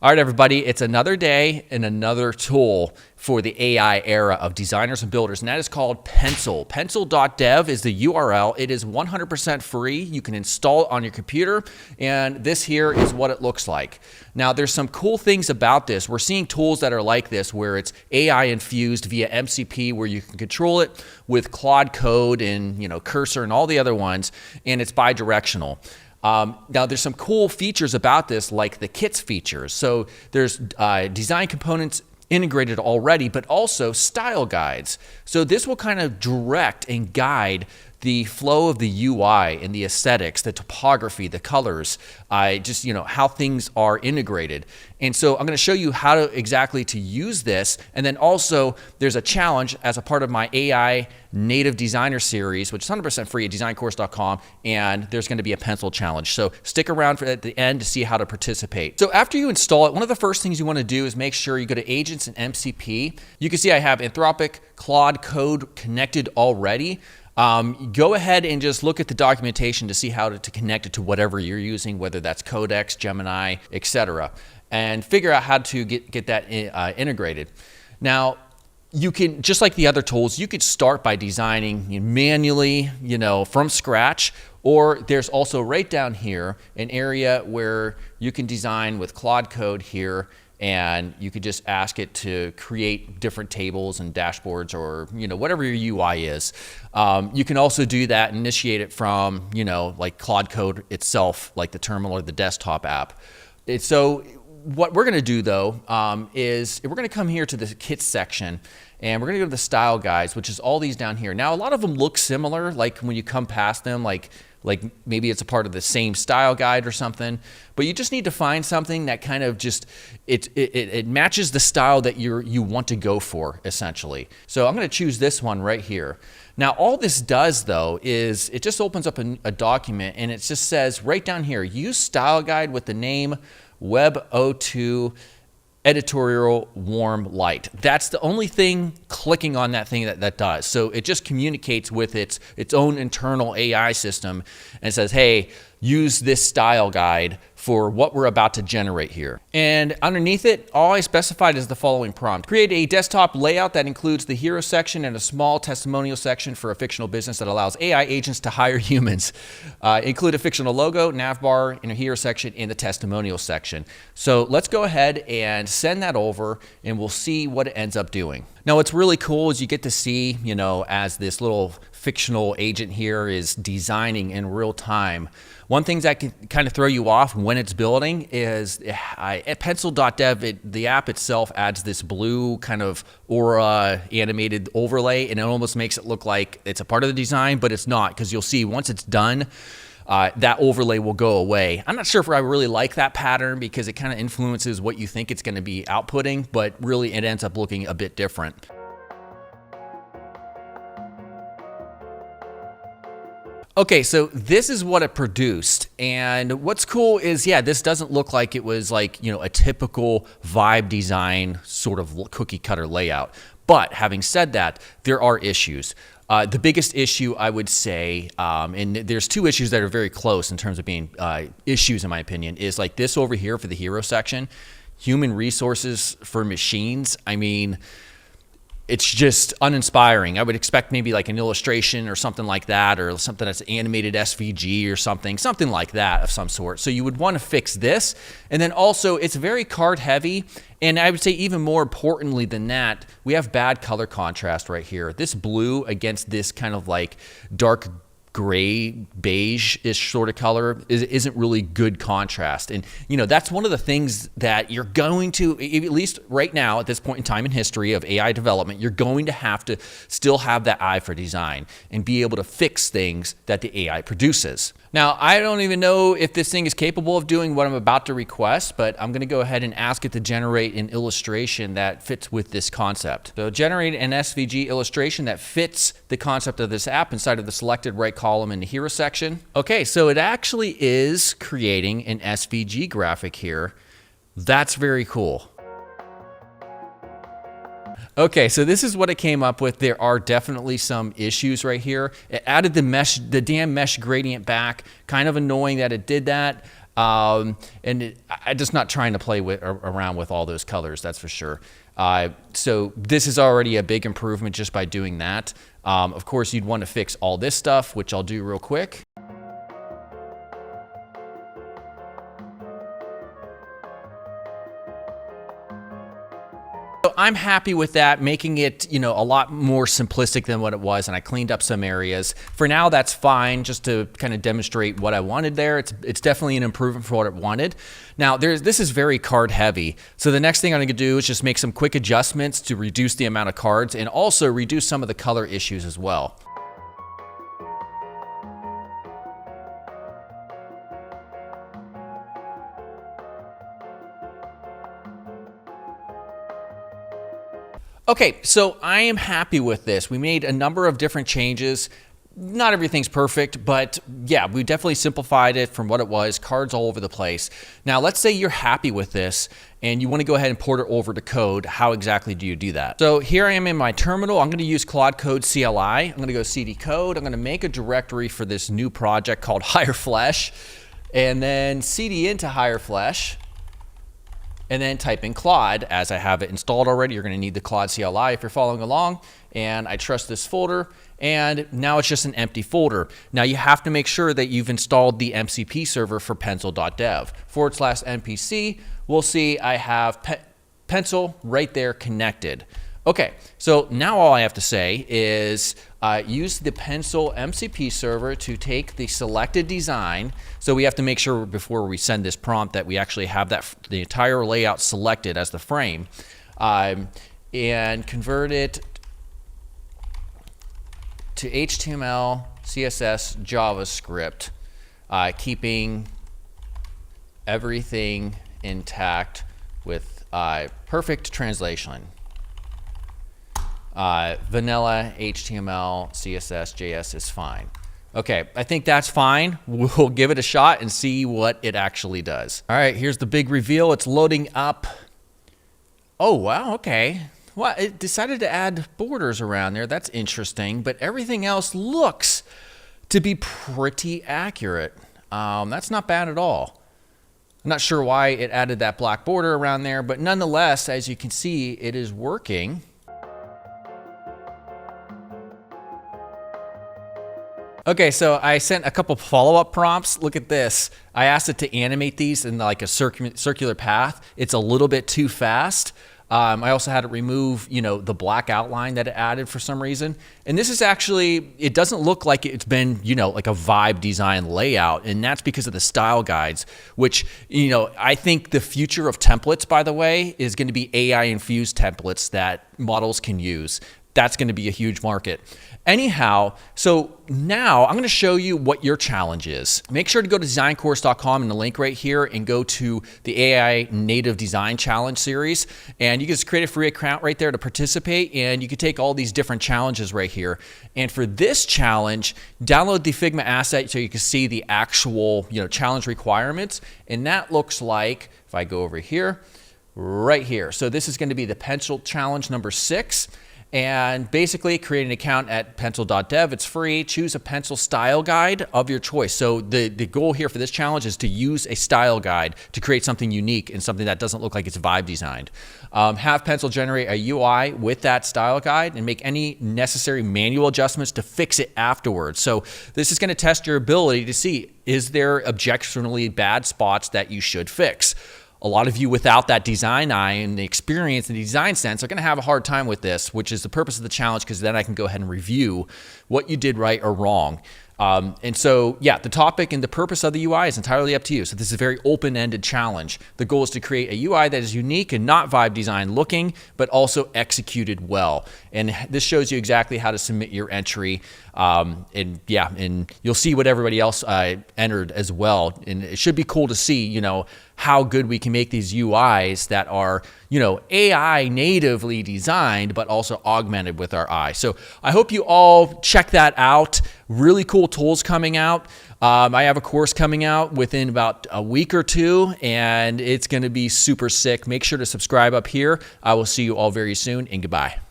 All right, everybody, it's another day and another tool for the AI era of designers and builders, and that is called Pencil. Pencil.dev is the URL. It is 100% free. You can install it on your computer, and this here is what it looks like. Now, there's some cool things about this. We're seeing tools that are like this, where it's AI infused via MCP, where you can control it with Claude Code and Cursor and all the other ones, and it's bi-directional. Now, there's some cool features about this, like the kits features. So there's design components integrated already, but also style guides. So this will kind of direct and guide the flow of the UI and the aesthetics, the topography, the colors, just how things are integrated. And so I'm going to show you how to exactly to use this. And then also there's a challenge as a part of my AI native designer series, which is 100% free at DesignCourse.com. And there's going to be a pencil challenge. So stick around at the end to see how to participate. So after you install it, one of the first things you want to do is make sure you go to Agents and MCP. You can see I have Anthropic Claude Code connected already. Go ahead and just look at the documentation to see how to connect it to whatever you're using, whether that's Codex, Gemini, etc., and figure out how to get that integrated. Now, you can, just like the other tools, you could start by designing manually, from scratch, or there's also right down here an area where you can design with Claude Code here, and you could just ask it to create different tables and dashboards, or whatever your UI is. You can also do that, initiate it from like Claude Code itself, like the terminal or the desktop app. So what we're going to do though is we're going to come here to the kits section, and we're going to go to the style guides, which is all these down here. Now, a lot of them look similar, like when you come past them, like maybe it's a part of the same style guide or something, but you just need to find something that kind of just, it matches the style that you want to go for, essentially. So I'm going to choose this one right here. Now, all this does though is it just opens up a document, and it just says right down here, use style guide with the name Web02 editorial warm light. That's the only thing clicking on that thing that does. So it just communicates with its own internal AI system and says, hey, use this style guide for what we're about to generate here. And underneath it, all I specified is the following prompt. Create a desktop layout that includes the hero section and a small testimonial section for a fictional business that allows AI agents to hire humans. Include a fictional logo, nav bar, in a hero section, in the testimonial section. So let's go ahead and send that over, and we'll see what it ends up doing. Now, what's really cool is you get to see, as this little fictional agent here is designing in real time. One thing that can kind of throw you off when it's building is at pencil.dev, the app itself adds this blue kind of aura animated overlay, and it almost makes it look like it's a part of the design, but it's not, because you'll see once it's done, that overlay will go away. I'm not sure if I really like that pattern, because it kind of influences what you think it's going to be outputting, but really it ends up looking a bit different. Okay, so this is what it produced, and what's cool is, this doesn't look like it was like, a typical vibe design sort of cookie cutter layout. But having said that, there are issues. The biggest issue, I would say, and there's two issues that are very close in terms of being issues, in my opinion, is like this over here for the hero section, human resources for machines. I mean, it's just uninspiring. I would expect maybe like an illustration or something like that, or something that's animated SVG or something like that of some sort. So you would want to fix this. And then also, it's very card heavy. And I would say even more importantly than that, we have bad color contrast right here. This blue against this kind of like dark gray, beige-ish sort of color isn't really good contrast. And, that's one of the things that you're going to, at least right now at this point in time in history of AI development, you're going to have to still have that eye for design and be able to fix things that the AI produces. Now, I don't even know if this thing is capable of doing what I'm about to request, but I'm going to go ahead and ask it to generate an illustration that fits with this concept. So generate an SVG illustration that fits the concept of this app inside of the selected right column in the hero section. Okay, so it actually is creating an SVG graphic here. That's very cool. Okay, so this is what it came up with. There are definitely some issues right here. It added the damn mesh gradient back. Kind of annoying that it did that. I'm just not trying to play around with all those colors, that's for sure. So this is already a big improvement just by doing that. Of course, you'd want to fix all this stuff, which I'll do real quick. So I'm happy with that, making it, a lot more simplistic than what it was, and I cleaned up some areas. For now, that's fine, just to kind of demonstrate what I wanted there. It's definitely an improvement for what it wanted. Now, this is very card heavy, so the next thing I'm going to do is just make some quick adjustments to reduce the amount of cards and also reduce some of the color issues as well. Okay, so I am happy with this. We made a number of different changes. Not everything's perfect, but yeah, we definitely simplified it from what it was, cards all over the place. Now, let's say you're happy with this and you want to go ahead and port it over to code. How exactly do you do that? So here I am in my terminal. I'm going to use Claude Code CLI. I'm going to go cd code. I'm going to make a directory for this new project called HireFlesh, and then cd into HireFlesh. And then type in Claude. As I have it installed already, you're going to need the Claude CLI if you're following along. And I trust this folder. And now it's just an empty folder. Now you have to make sure that you've installed the MCP server for pencil.dev. /npc. We'll see I have pencil right there connected. Okay, so now all I have to say is use the pencil MCP server to take the selected design. So we have to make sure before we send this prompt that we actually have the entire layout selected as the frame, and convert it to HTML, CSS, JavaScript, keeping everything intact with perfect translation. Vanilla, HTML, CSS, JS is fine. Okay, I think that's fine. We'll give it a shot and see what it actually does. All right, here's the big reveal. It's loading up. Oh, wow, okay. Well, it decided to add borders around there. That's interesting, but everything else looks to be pretty accurate. That's not bad at all. I'm not sure why it added that black border around there, but nonetheless, as you can see, it is working. Okay, so I sent a couple follow-up prompts. Look at this. I asked it to animate these in like a circular path. It's a little bit too fast. I also had to remove, the black outline that it added for some reason. And this is actually, it doesn't look like it's been, like a vibe design layout. And that's because of the style guides, which, I think the future of templates, by the way, is going to be AI-infused templates that models can use. That's going to be a huge market. Anyhow, so now I'm going to show you what your challenge is. Make sure to go to DesignCourse.com in the link right here and go to the AI Native Design Challenge series. And you can just create a free account right there to participate. And you can take all these different challenges right here. And for this challenge, download the Figma asset so you can see the actual challenge requirements. And that looks like, if I go over here, right here. So this is going to be the pencil challenge number 6. And basically create an account at pencil.dev. It's free. Choose a pencil style guide of your choice. So the goal here for this challenge is to use a style guide to create something unique and something that doesn't look like it's vibe designed. Have Pencil generate a UI with that style guide and make any necessary manual adjustments to fix it afterwards. So this is going to test your ability to see, is there objectionably bad spots that you should fix? A lot of you without that design eye and the experience and the design sense are going to have a hard time with this, which is the purpose of the challenge, because then I can go ahead and review what you did right or wrong. And so, yeah, the topic and the purpose of the UI is entirely up to you. So this is a very open-ended challenge. The goal is to create a UI that is unique and not vibe design looking, but also executed well. And this shows you exactly how to submit your entry. And you'll see what everybody else entered as well. And it should be cool to see, how good we can make these UIs that are, AI natively designed, but also augmented with our eye. So I hope you all check that out. Really cool tools coming out. I have a course coming out within about a week or two, and it's going to be super sick. Make sure to subscribe up here. I will see you all very soon, and goodbye.